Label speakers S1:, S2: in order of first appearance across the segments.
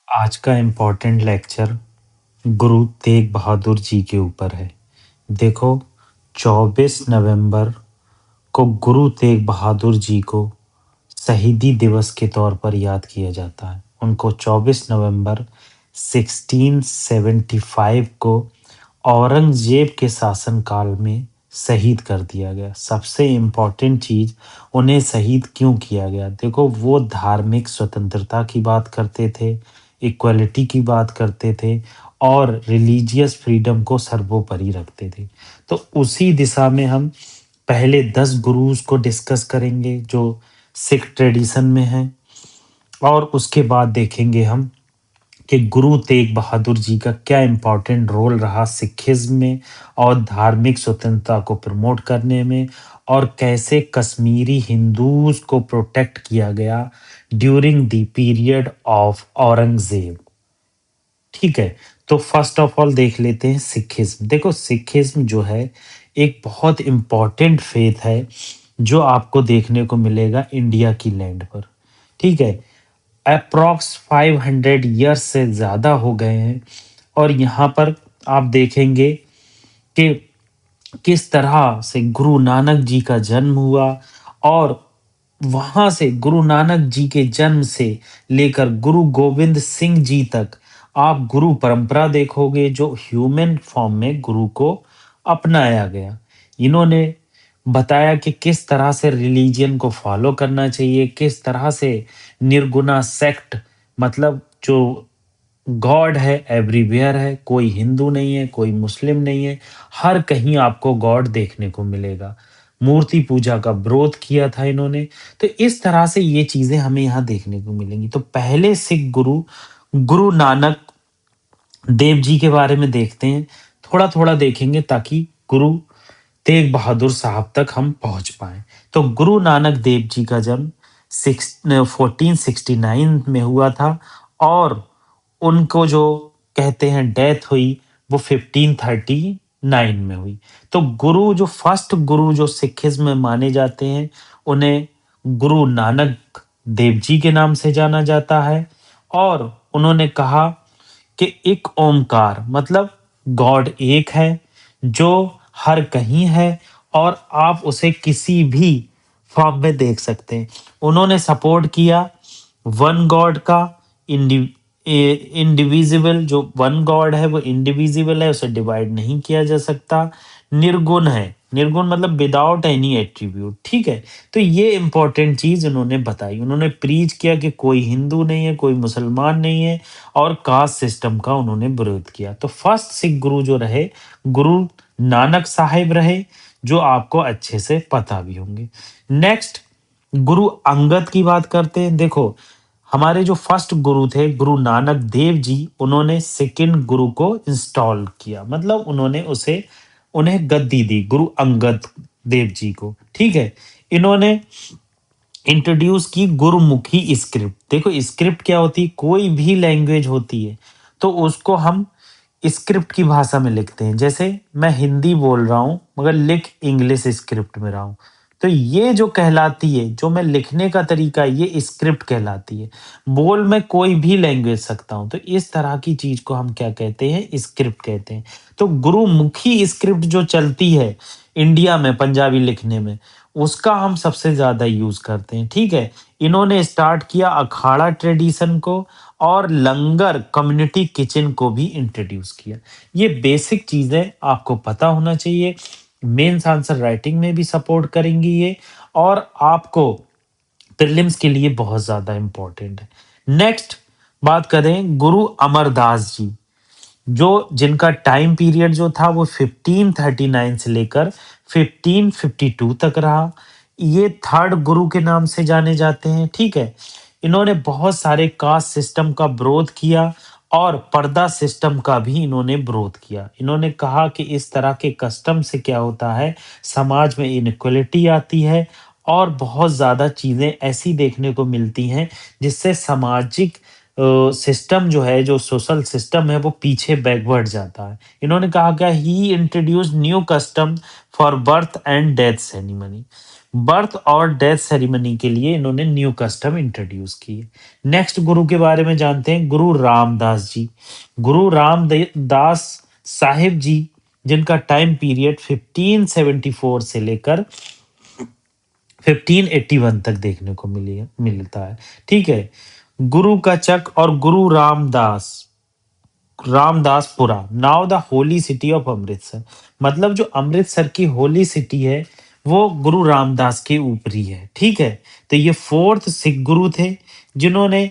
S1: आज का important lecture Guru Tegh Bahadur ji के ऊपर है। देखो, 24 नवंबर को गुरु तेग बहादुर जी को शहीदी दिवस के तौर पर याद किया जाता है। उनको 24 नवंबर 1675 को औरंगजेब के शासनकाल में शहीद कर दिया गया। सबसे इम्पोर्टेंट चीज़, उन्हें शहीद क्यों किया गया? देखो, वो धार्मिक स्वतंत्रता की बात करते थे, इक्वालिटी की बात करते थे और रिलीजियस फ्रीडम को सर्वोपरि रखते थे। तो उसी दिशा में हम पहले 10 गुरुज़ को डिस्कस करेंगे जो सिख ट्रेडिशन में हैं, और उसके बाद देखेंगे हम कि गुरु तेग बहादुर जी का क्या इम्पोर्टेंट रोल रहा सिखिज़्म में और धार्मिक स्वतंत्रता को प्रमोट करने में, और कैसे कश्मीरी हिंदूज़ को प्रोटेक्ट किया गया during the period of Aurangzeb. ठीक है, तो फर्स्ट ऑफ ऑल देख लेते हैं सिखिज़्म। देखो, सिखिज़्म जो है एक बहुत इम्पोर्टेंट फेथ है जो आपको देखने को मिलेगा इंडिया की लैंड पर। ठीक है, अप्रॉक्स 500 ईयर्स से ज़्यादा हो गए हैं, और यहाँ पर आप देखेंगे कि किस तरह से गुरु नानक जी का जन्म हुआ, और वहाँ से गुरु नानक जी के जन्म से लेकर गुरु गोविंद सिंह जी तक आप गुरु परंपरा देखोगे जो ह्यूमन फॉर्म में गुरु को अपनाया गया। इन्होंने बताया कि किस तरह से रिलीजन को फॉलो करना चाहिए, किस तरह से निर्गुणा सेक्ट, मतलब जो गॉड है एवरीवेयर है, कोई हिंदू नहीं है, कोई मुस्लिम नहीं है, हर कहीं आपको गॉड देखने को मिलेगा। मूर्ति पूजा का विरोध किया था इन्होंने। तो इस तरह से ये चीज़ें हमें यहाँ देखने को मिलेंगी। तो पहले सिख गुरु, गुरु नानक देव जी के बारे में देखते हैं। थोड़ा-थोड़ा देखेंगे ताकि गुरु तेग बहादुर साहब तक हम पहुँच पाएँ। तो गुरु नानक देव जी का जन्म 1469 में हुआ था, और उनको जो कहते हैं डेथ हुई वो 1539 में हुई। तो गुरु जो फर्स्ट गुरु जो सिखिज़्म में माने जाते हैं, उन्हें गुरु नानक देव जी के नाम से जाना जाता है। और उन्होंने कहा कि एक ओमकार, मतलब गॉड एक है जो हर कहीं है, और आप उसे किसी भी फॉर्म में देख सकते हैं। उन्होंने सपोर्ट किया वन गॉड का, इंडिविजिबल जो वन गॉड है वो इंडिविजिबल है, उसे डिवाइड नहीं किया जा सकता। निर्गुण है, निर्गुण मतलब विदाउट एनी एट्रीब्यूट। ठीक है, तो ये इंपॉर्टेंट चीज उन्होंने बताई। उन्होंने प्रीच किया कि कोई हिंदू नहीं है, कोई मुसलमान नहीं है, और कास्ट सिस्टम का उन्होंने विरोध किया। तो फर्स्ट सिख गुरु जो रहे, गुरु नानक साहिब रहे, जो आपको अच्छे से पता भी होंगे। नेक्स्ट, गुरु अंगद की बात करते हैं। देखो, हमारे जो फर्स्ट गुरु थे गुरु नानक देव जी, उन्होंने सेकंड गुरु को इंस्टॉल किया, मतलब उन्होंने उसे उन्हें गद्दी दी गुरु अंगद देव जी को। ठीक है, इन्होंने इंट्रोड्यूस की गुरुमुखी स्क्रिप्ट। देखो, स्क्रिप्ट क्या होती है? कोई भी लैंग्वेज होती है तो उसको हम स्क्रिप्ट की भाषा में लिखते हैं। जैसे मैं हिंदी बोल रहा हूँ मगर लिख इंग्लिश स्क्रिप्ट में रहा हूँ, तो ये जो कहलाती है, जो मैं लिखने का तरीका है, ये स्क्रिप्ट कहलाती है। बोल मैं कोई भी लैंग्वेज सकता हूँ, तो इस तरह की चीज को हम क्या कहते हैं? स्क्रिप्ट कहते हैं। तो गुरुमुखी स्क्रिप्ट जो चलती है इंडिया में पंजाबी लिखने में, उसका हम सबसे ज़्यादा यूज़ करते हैं। ठीक है? इन्होंने स्टार्ट किया अखाड़ा ट्रेडिशन को, और लंगर कम्युनिटी किचन को भी इंट्रोड्यूस किया। ये बेसिक चीज़ें आपको पता होना चाहिए। मेंस आंसर राइटिंग में भी सपोर्ट करेंगी ये, और आपको प्रीलिम्स के लिए बहुत ज़्यादा इम्पोर्टेंट है। नेक्स्ट बात करें गुरु अमरदास जी, जो जिनका टाइम पीरियड जो था वो 1539 से लेकर 1552 तक रहा। ये थर्ड गुरु के नाम से जाने जाते हैं। ठीक है, इन्होंने बहुत सारे कास्ट सिस्टम का विरोध किया, और पर्दा सिस्टम का भी इन्होंने विरोध किया। इन्होंने कहा कि इस तरह के कस्टम से क्या होता है, समाज में इनइक्वालिटी आती है, और बहुत ज़्यादा चीज़ें ऐसी देखने को मिलती हैं जिससे सामाजिक सिस्टम जो है, जो सोशल सिस्टम है, वो पीछे बैकवर्ड जाता है। इन्होंने कहा क्या, he introduce new custom for birth and death ceremony. Birth और डेथ सेरेमनी के लिए इन्होंने न्यू कस्टम इंट्रोड्यूस किए। नेक्स्ट गुरु के बारे में जानते हैं, गुरु रामदास जी। गुरु रामदास साहिब जी, जिनका टाइम पीरियड 1574 से लेकर 1581 तक देखने को मिलता है। ठीक है। गुरु का चक और Guru Ramdaspura, now the holy city of Amritsar. मतलब जो अमृतसर की होली सिटी है वो गुरु रामदास के ऊपरी है। ठीक है। तो ये फोर्थ सिख गुरु थे जिन्होंने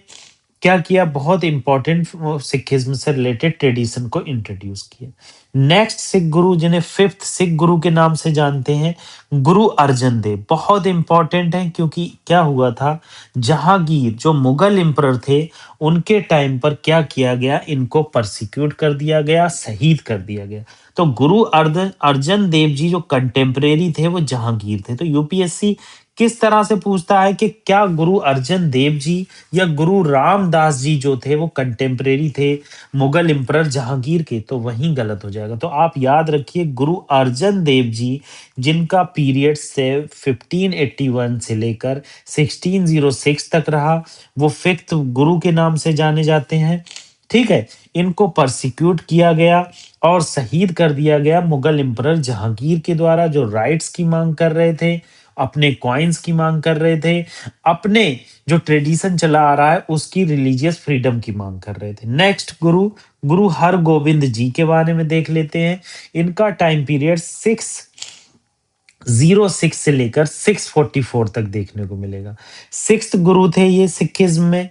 S1: क्या किया, बहुत इंपॉर्टेंट सिखिज्म से रिलेटेड ट्रेडिशन को इंट्रोड्यूस किया। नेक्स्ट सिख गुरु जिन्हें फिफ्थ सिख गुरु के नाम से जानते हैं, गुरु अर्जन देव। बहुत इंपॉर्टेंट है क्योंकि क्या हुआ था, जहांगीर जो मुगल एम्परर थे उनके टाइम पर क्या किया गया, इनको परसिक्यूट कर दिया गया, शहीद कर दिया गया। तो गुरु अर्जन अर्जन देव जी जो कंटेम्परेरी थे वो जहांगीर थे। तो यूपीएससी किस तरह से पूछता है कि क्या गुरु अर्जन देव जी या गुरु रामदास जी जो थे वो कंटेम्परेरी थे मुगल एम्परर जहांगीर के, तो वहीं गलत हो जाएगा। तो आप याद रखिए गुरु अर्जन देव जी, जिनका पीरियड से 1581 से लेकर 1606 तक रहा, वो फिफ्थ गुरु के नाम से जाने जाते हैं। ठीक है। इनको परसिक्यूट किया गया और शहीद कर दिया गया मुगल एम्परर जहांगीर के द्वारा, जो राइट्स की मांग कर रहे थे, अपने कॉइन्स की मांग कर रहे थे, अपने जो ट्रेडिशन चला आ रहा है उसकी रिलीजियस फ्रीडम की मांग कर रहे थे। नेक्स्ट गुरु, गुरु हरगोविंद जी के बारे में देख लेते हैं। इनका टाइम पीरियड 606 से लेकर 644 तक देखने को मिलेगा। सिक्स्थ गुरु थे ये सिखिज्म में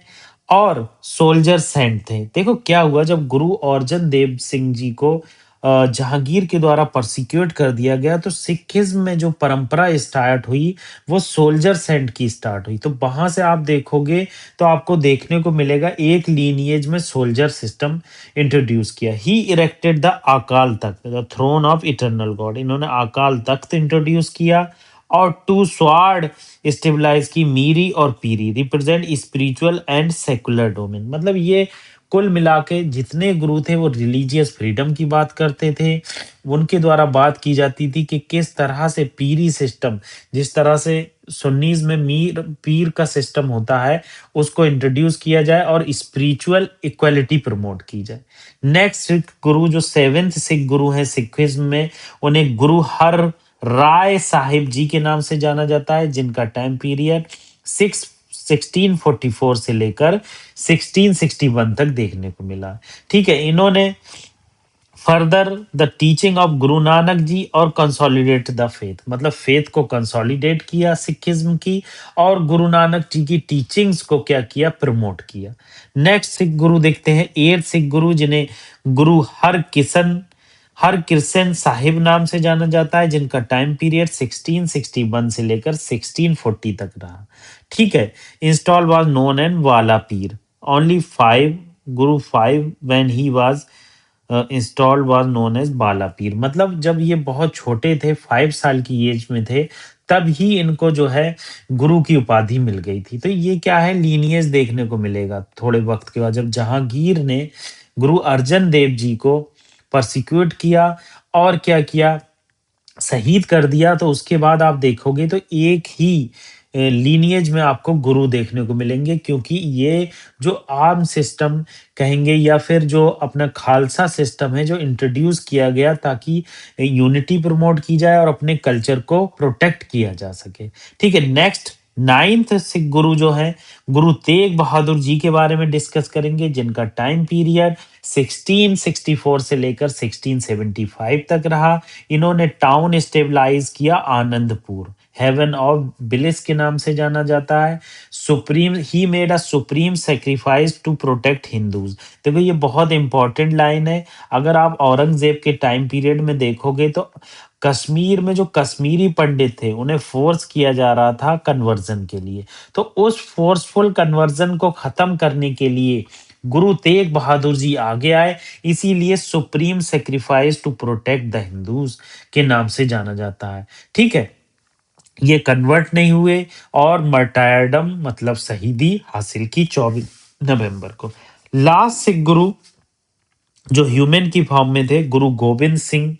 S1: और सोल्जर सेंट थे। देखो क्या हुआ, जब गुरु अर्जन देव सिंह जी को जहांगीर के द्वारा परसिक्यूट कर दिया गया तो सिखिज्म में जो परंपरा स्टार्ट हुई वो सोल्जर सेंट की स्टार्ट हुई। तो वहां से आप देखोगे तो आपको देखने को मिलेगा एक लीनिएज में सोल्जर सिस्टम इंट्रोड्यूस किया। ही erected the Akal Takht, the throne of eternal God. इन्होंने अकाल तख्त इंट्रोड्यूस किया और टू स्वार्ड स्टेबलाइज की, मीरी और Piri represent spiritual and secular domain. मतलब ये कुल मिला के जितने गुरु थे वो रिलीजियस फ्रीडम की बात करते थे। उनके द्वारा बात की जाती थी कि किस तरह से पीरी सिस्टम, जिस तरह से सुन्नीज में मीर पीर का सिस्टम होता है, उसको इंट्रोड्यूस किया जाए और स्पिरिचुअल इक्वलिटी प्रमोट की जाए। नेक्स्ट सिख गुरु जो सेवेंथ सिख गुरु हैं सिखिज्म में, उन्हें गुरु हर राय साहिब जी के नाम से जाना जाता है, जिनका टाइम पीरियड 1644 से लेकर 1661 तक देखने को मिला। ठीक है। इन्होंने further the teaching of Guru Nanak ji और कंसोलिडेट द फेथ, मतलब फेथ को कंसोलिडेट किया सिखिज्म की, और गुरु नानक जी की टीचिंग्स को क्या किया, प्रमोट किया। नेक्स्ट सिख गुरु देखते हैं, एट सिख गुरु जिन्हें गुरु हरकिशन साहिब नाम से जाना जाता है, जिनका टाइम पीरियड 1661 से लेकर 1640 तक रहा। ठीक है। इंस्टॉल वाज नोन एंड वाला Pir, only five Guru five when he was installed was known as Bala Pir. मतलब जब ये बहुत छोटे थे, 5 साल की एज में थे, तब ही इनको जो है गुरु की उपाधि मिल गई थी। तो ये क्या है, लीनियज देखने को मिलेगा थोड़े वक्त के बाद, जब जहांगीर ने गुरु अर्जन देव जी को परसिक्यूट किया और क्या किया, शहीद कर दिया। तो उसके बाद आप देखोगे तो एक ही लीनिएज में आपको गुरु देखने को मिलेंगे, क्योंकि ये जो आर्म सिस्टम कहेंगे या फिर जो अपना खालसा सिस्टम है जो इंट्रोड्यूस किया गया ताकि यूनिटी प्रमोट की जाए और अपने कल्चर को प्रोटेक्ट किया जा सके। ठीक है। नेक्स्ट नाइन्थ सिख गुरु जो है गुरु तेग बहादुर जी के बारे में डिस्कस करेंगे, जिनका टाइम पीरियड 1664 से लेकर 1675 तक रहा। इन्होंने टाउन स्टेबलाइज किया आनंदपुर, हेवन ऑफ बिलिस के नाम से जाना जाता है। Supreme he made a supreme sacrifice to protect Hindus. देखो ये बहुत इंपॉर्टेंट लाइन है। अगर आप औरंगजेब के टाइम पीरियड में देखोगे तो कश्मीर में जो कश्मीरी पंडित थे उन्हें फोर्स किया जा रहा था कन्वर्जन के लिए। तो उस फोर्सफुल कन्वर्जन को खत्म करने के लिए गुरु तेग बहादुर जी आगे आए, इसीलिए supreme sacrifice to protect the Hindus के नाम से जाना जाता है। ठीक है। ये कन्वर्ट नहीं हुए और मर्टायरडम मतलब शहीदी हासिल की 24 नवंबर को। लास्ट सिख गुरु जो ह्यूमन की फॉर्म में थे, गुरु गोविंद सिंह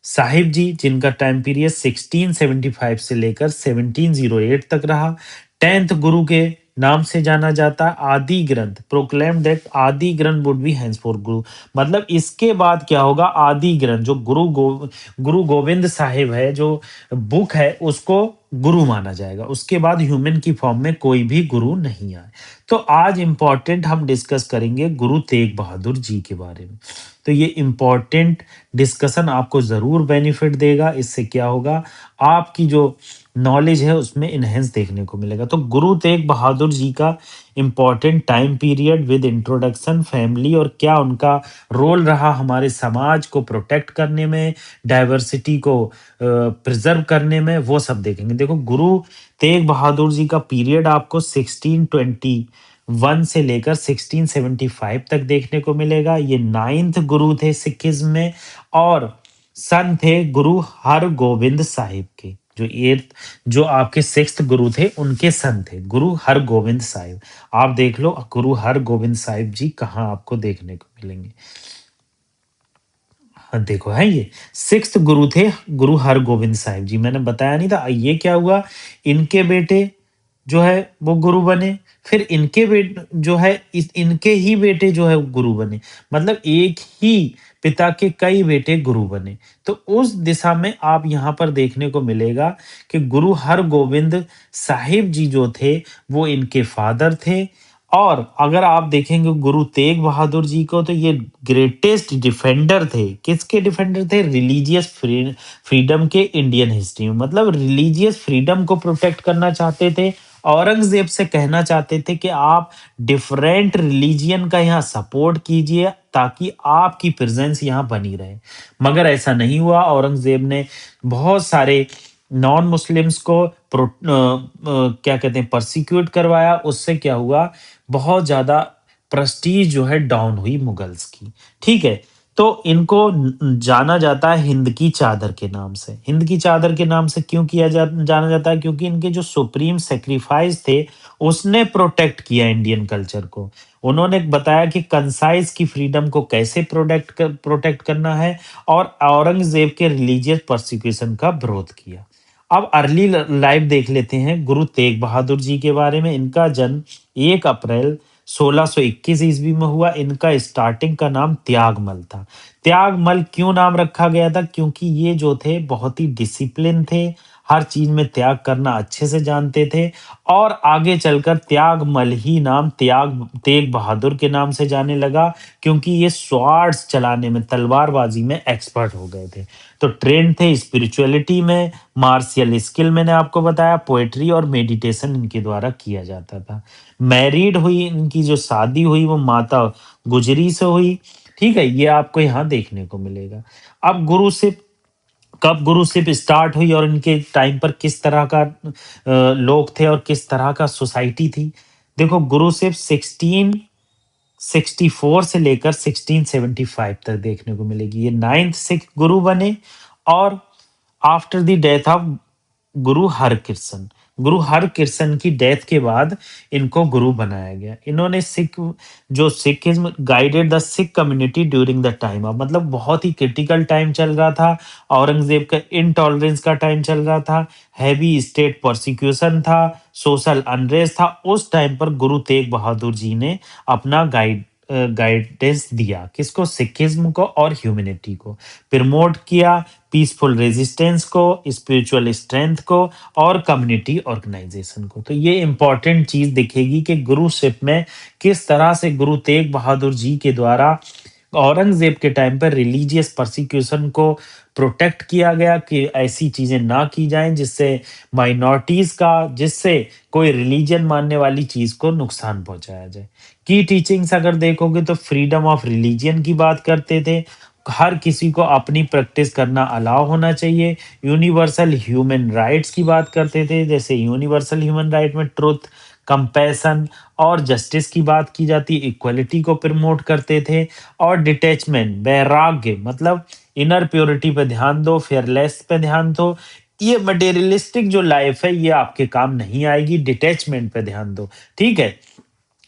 S1: साहिब जी जिनका टाइम पीरियड 1675 से लेकर 1708 तक रहा। 10th गुरु के नाम से जाना जाता है। आदि ग्रंथ प्रोक्लेम दैट आदि ग्रंथ वुड बी henceforth गुरु, मतलब इसके बाद क्या होगा, आदि ग्रंथ जो गुरु गोविंद साहिब है, जो बुक है, उसको गुरु माना जाएगा। उसके बाद ह्यूमन की फॉर्म में कोई भी गुरु नहीं आए। तो आज इम्पोर्टेंट हम डिस्कस करेंगे गुरु तेग बहादुर जी के बारे में। तो ये इम्पोर्टेंट डिस्कशन आपको ज़रूर बेनिफिट देगा। इससे क्या होगा, आपकी जो नॉलेज है उसमें इनहेंस देखने को मिलेगा। तो गुरु तेग बहादुर जी का important time period with introduction, family और क्या उनका रोल रहा हमारे समाज को प्रोटेक्ट करने में, डाइवर्सिटी को प्रिजर्व करने में, वो सब देखेंगे। देखो, गुरु तेग बहादुर जी का पीरियड आपको 1621 से लेकर 1675 तक देखने को मिलेगा। ये 9th गुरु थे सिखिज्म में, और सन थे गुरु हरगोविंद साहिब के। जो 8th, जो आपके 6th गुरु थे, उनके सन थे गुरु हरगोविंद साहिब। आप देख लो गुरु हरगोविंद साहिब जी कहाँ आपको देखने को मिलेंगे। हाँ, देखो है ये 6th गुरु थे गुरु हरगोविंद साहिब जी। मैंने बताया नहीं था, ये क्या हुआ, इनके बेटे जो है वो गुरु बने, फिर इनके बेटे जो है इनके ही बेटे जो है गुरु बने, मतलब एक ही पिता के कई बेटे गुरु बने। तो उस दिशा में आप यहाँ पर देखने को मिलेगा कि गुरु हरगोविंद साहिब जी जो थे वो इनके फादर थे। और अगर आप देखेंगे गुरु तेग बहादुर जी को, तो ये ग्रेटेस्ट डिफेंडर थे। किसके डिफेंडर थे? रिलीजियस फ्रीडम के इंडियन हिस्ट्री में, मतलब रिलीजियस फ्रीडम को प्रोटेक्ट करना चाहते थे। औरंगजेब से कहना चाहते थे कि आप डिफरेंट रिलीजियन का यहाँ सपोर्ट कीजिए ताकि आपकी प्रेजेंस यहाँ बनी रहे। मगर ऐसा नहीं हुआ। औरंगजेब ने बहुत सारे नॉन मुस्लिम्स को क्या कहते हैं, परसिक्यूट करवाया। उससे क्या हुआ, बहुत ज्यादा प्रेस्टीज जो है डाउन हुई मुगल्स की। ठीक है, तो इनको जाना जाता है हिंद की चादर के नाम से। हिंद की चादर के नाम से क्यों जाना जाता है? क्योंकि इनके जो सुप्रीम सेक्रीफाइस थे, उसने प्रोटेक्ट किया इंडियन कल्चर को। उन्होंने बताया कि कंसाइज की फ्रीडम को कैसे प्रोटेक्ट करना है, और औरंगजेब के रिलीजियस परसिक्यूशन का विरोध किया। अब अर्ली लाइफ देख लेते हैं गुरु तेग बहादुर जी के बारे में। इनका जन्म 1 अप्रैल 1621 ईस्वी में हुआ। इनका स्टार्टिंग का नाम त्यागमल था। त्यागमल क्यों नाम रखा गया था? क्योंकि ये जो थे बहुत ही डिसिप्लिन थे, हर चीज में त्याग करना अच्छे से जानते थे, और आगे चलकर त्यागमल ही नाम तेग बहादुर के नाम से जाने लगा, क्योंकि ये स्वार्ड्स चलाने में, तलवारबाजी में एक्सपर्ट हो गए थे। तो ट्रेंड थे स्पिरिचुअलिटी में, मार्शियल स्किल मैंने आपको बताया, पोएट्री और मेडिटेशन इनके द्वारा किया जाता था। मैरिड हुई, इनकी जो शादी हुई वो माता गुजरी से हुई। ठीक है, ये आपको यहाँ देखने को मिलेगा। अब गुरुशिप, कब गुरुशिप स्टार्ट हुई और इनके टाइम पर किस तरह का लोग थे और किस तरह का सोसाइटी थी। देखो, गुरुशिप 1664 से लेकर 1675 तक देखने को मिलेगी। ये 9th सिख गुरु बने, और आफ्टर द डेथ ऑफ गुरु हरकृष्ण, गुरु हरकृष्ण की डेथ के बाद इनको गुरु बनाया गया। इन्होंने Sikhism guided the Sikh community during the time of, मतलब बहुत ही क्रिटिकल टाइम चल रहा था। औरंगजेब का इनटॉलरेंस का टाइम चल रहा था, हैवी स्टेट प्रोसिक्यूशन था, सोशल अनरेस्ट था। उस टाइम पर गुरु तेग बहादुर जी ने अपना गाइडेंस दिया, किसको? सिखिज्म को और ह्यूमैनिटी को प्रमोट किया, पीसफुल रेजिस्टेंस को, स्पिरिचुअल स्ट्रेंथ को, और कम्युनिटी ऑर्गेनाइजेशन को। तो ये इंपॉर्टेंट चीज दिखेगी कि गुरुशिप में किस तरह से गुरु तेग बहादुर जी के द्वारा औरंगजेब के टाइम पर रिलीजियस परसिक्यूशन को प्रोटेक्ट किया गया, कि ऐसी चीजें ना की जाएं जिससे माइनॉरिटीज का, जिससे कोई रिलीजन मानने वाली चीज को नुकसान पहुंचाया जाए। की टीचिंग्स अगर देखोगे तो फ्रीडम ऑफ रिलीजियन की बात करते थे, हर किसी को अपनी प्रैक्टिस करना अलाउ होना चाहिए। यूनिवर्सल ह्यूमन राइट्स की बात करते थे, जैसे यूनिवर्सल ह्यूमन राइट में ट्रुथ, कंपैशन और जस्टिस की बात की जाती, इक्वलिटी को प्रमोट करते थे। और डिटैचमेंट, वैराग्य, मतलब इनर प्योरिटी पे ध्यान दो, फेयरलेस पे ध्यान दो। ये मटेरियलिस्टिक जो लाइफ है ये आपके काम नहीं आएगी, डिटैचमेंट पे ध्यान दो। ठीक है,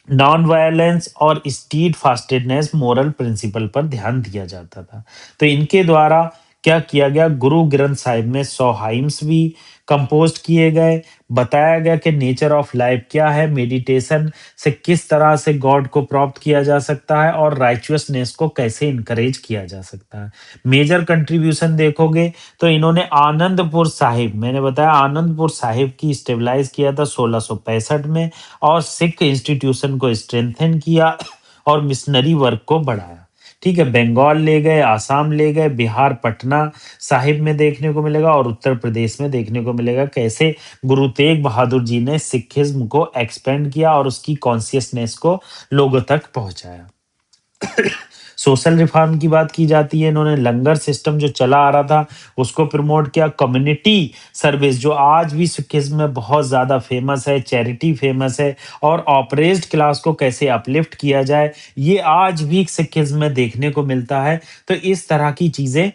S1: नॉन वायलेंस और स्टीड फास्टेडनेस मोरल प्रिंसिपल पर ध्यान दिया जाता था। तो इनके द्वारा क्या किया गया, गुरु ग्रंथ साहिब में 100 हाइम्स भी कंपोज़ किए गए। बताया गया कि नेचर ऑफ लाइफ क्या है, मेडिटेशन से किस तरह से गॉड को प्राप्त किया जा सकता है और राइचुअसनेस को कैसे इनकरेज किया जा सकता है। मेजर कंट्रीब्यूशन देखोगे तो इन्होंने आनंदपुर साहिब, मैंने बताया आनंदपुर साहिब की स्टेबलाइज किया था 1665 में, और सिख इंस्टीट्यूशन को स्ट्रेंथन किया और मिशनरी वर्क को बढ़ाया। ठीक है, बंगाल ले गए, आसाम ले गए, बिहार पटना साहिब में देखने को मिलेगा और उत्तर प्रदेश में देखने को मिलेगा कैसे गुरु तेग बहादुर जी ने सिखिज्म को एक्सपेंड किया और उसकी कॉन्शियसनेस को लोगों तक पहुंचाया। सोशल रिफॉर्म की बात की जाती है, इन्होंने लंगर सिस्टम जो चला आ रहा था उसको प्रमोट किया। कम्युनिटी सर्विस जो आज भी सिखिज्म में बहुत ज़्यादा फेमस है, चैरिटी फेमस है, और ऑप्रेस्ड क्लास को कैसे अपलिफ्ट किया जाए ये आज भी सिखिज्म में देखने को मिलता है। तो इस तरह की चीज़ें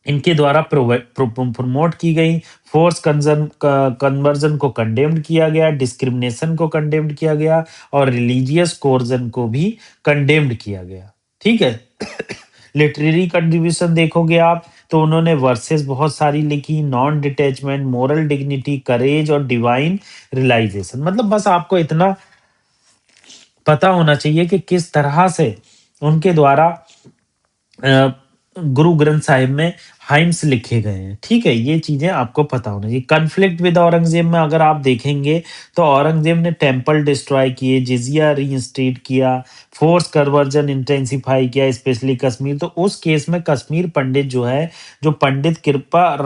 S1: इनके द्वारा प्रमोट की गई। फोर्स कन्वर्जन को कंडेम्ड किया गया, डिस्क्रिमिनेशन को कंडेम्ड किया गया और रिलीजियस कोर्जन को भी कंडेम्ड किया गया। ठीक है। लिटरेरी कंट्रीब्यूशन देखोगे आप तो उन्होंने वर्सेस बहुत सारी लिखी, नॉन डिटैचमेंट, मोरल डिग्निटी, करेज और डिवाइन रियलाइजेशन। मतलब बस आपको इतना पता होना चाहिए कि किस तरह से उनके द्वारा अ, गुरु ग्रंथ साहिब में हाइम्स लिखे गए हैं। ठीक है, ये चीज़ें आपको पता होना चाहिए। कॉन्फ्लिक्ट विद औरंगज़ेब में अगर आप देखेंगे तो औरंगज़ेब ने टेम्पल डिस्ट्रॉय किए, जिज़िया रीइंस्टेट किया, फोर्स कन्वर्जन इंटेंसिफाई किया, स्पेशली कश्मीर। तो उस केस में कश्मीर पंडित जो है, जो पंडित कृपा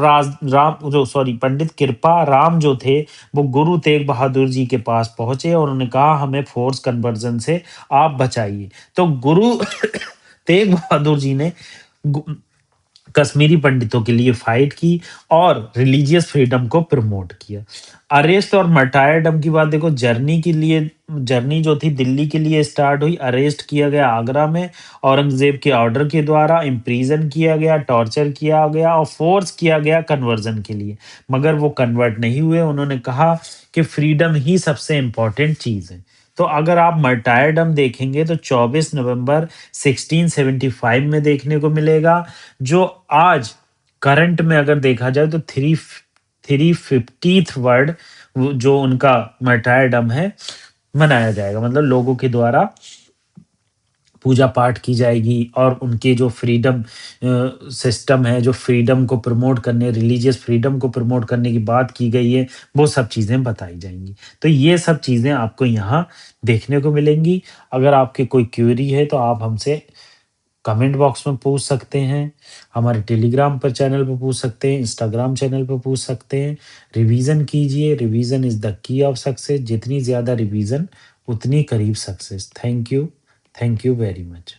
S1: पंडित कृपा राम जो थे, वो गुरु तेग बहादुर जी के पास पहुँचे और उन्होंने कहा हमें फोर्स कन्वर्जन से आप बचाइए। तो गुरु तेग बहादुर जी ने गु- कश्मीरी पंडितों के लिए फाइट की और रिलीजियस फ्रीडम को प्रमोट किया। अरेस्ट और मार्टायरडम की बात देखो, जर्नी जो थी दिल्ली के लिए स्टार्ट हुई, अरेस्ट किया गया आगरा में औरंगजेब के ऑर्डर के द्वारा, इम्प्रीजन किया गया, टॉर्चर किया गया और फोर्स किया गया कन्वर्जन के लिए, मगर वो कन्वर्ट नहीं हुए। उन्होंने कहा कि फ्रीडम ही सबसे इम्पोर्टेंट चीज़ है। तो अगर आप मार्टायरडम देखेंगे तो 24 नवंबर 1675 में देखने को मिलेगा, जो आज करंट में अगर देखा जाए तो 350th वर्ड जो उनका मार्टायरडम है मनाया जाएगा। मतलब लोगों के द्वारा पूजा पाठ की जाएगी और उनके जो फ्रीडम सिस्टम है, जो फ्रीडम को प्रमोट करने, रिलीजियस फ्रीडम को प्रमोट करने की बात की गई है, वो सब चीज़ें बताई जाएंगी। तो ये सब चीज़ें आपको यहाँ देखने को मिलेंगी। अगर आपकी कोई क्वेरी है तो आप हमसे कमेंट बॉक्स में पूछ सकते हैं, हमारे टेलीग्राम पर चैनल पर पूछ सकते हैं, इंस्टाग्राम चैनल पर पूछ सकते हैं। रिवीजन कीजिए, revision is the key of success. जितनी ज़्यादा रिवीजन उतनी करीब success. Thank you very much.